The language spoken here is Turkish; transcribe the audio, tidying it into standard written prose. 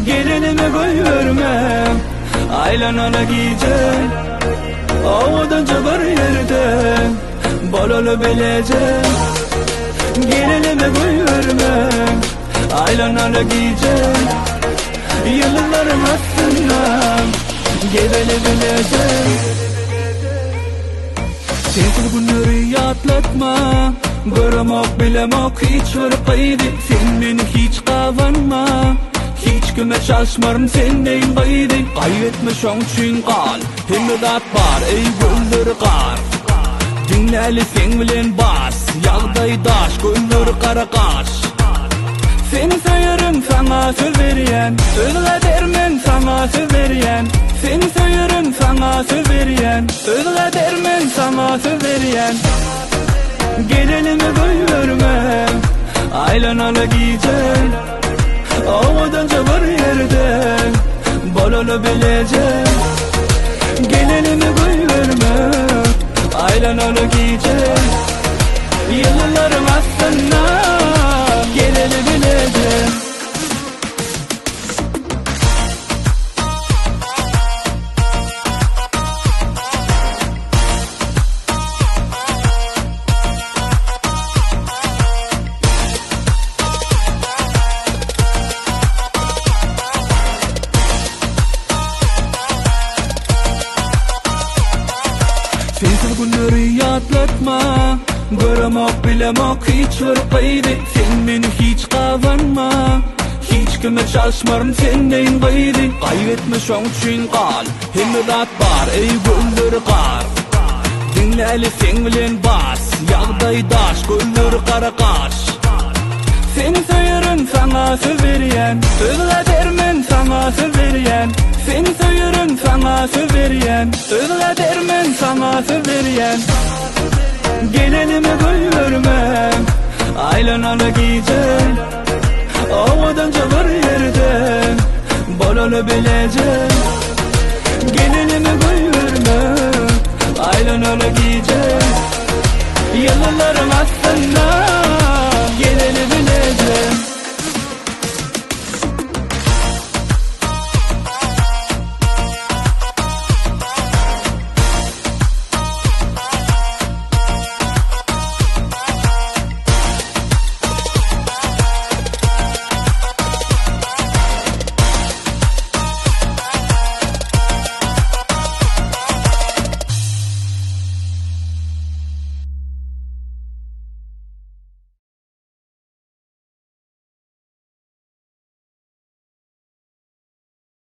Gelinime koy verme, aylanana giyeceğim. Havadan çabar yerde, balalı bileceğim. Gelinime koy verme, aylanana giyeceğim. Yıllarım aslında, gebeli bileceğim. Sensiz günleri yatlatma, göremok bilemok hiç farkıydı. Sen beni hiç kavanma, hiç küme çalışmarım sendeyin kaydı. Kaybetme şon için kal, himmedat var ey gönlleri kar. Dinleli sen bilen bas, yağdaydaş gönlleri kara kaş. Seni sayarım sana söz veriyen, sözle dermen sana söz veriyen. Seni sayarım sana söz veriyen, sözle dermen sana söz veriyen. Gelinime koy verme, aylanalı giyeceğim. Havadan çabar yerde, balalı bileceğim. Gelinime koy verme, aylanalı giyeceğim. Yıllarım aslında, geleli bileceğim. Sensiz günleri yatlatma, göremok bilemok hiç farkıydı. Sen beni hiç kavanma, hiç küme çalışmarım sendeyin kaydı. Kaybetme şon için kal, himmedat var ey gönlleri kar. Dinleli sen bilen bas, yağdaydaş gönlleri kara kaş. Seni sayarım sana söz veriyen, sözle dermen sana söz veriyen. Seni sayarım sana söz veriyen, sözle dermen sana söz veriyen. Gelinime koy verme, aylanalı giyeceğim. Havadan çabar yerde, balalı bileceğim. Gelinime koy verme, aylanalı giyeceğim. Yıllarım aslında,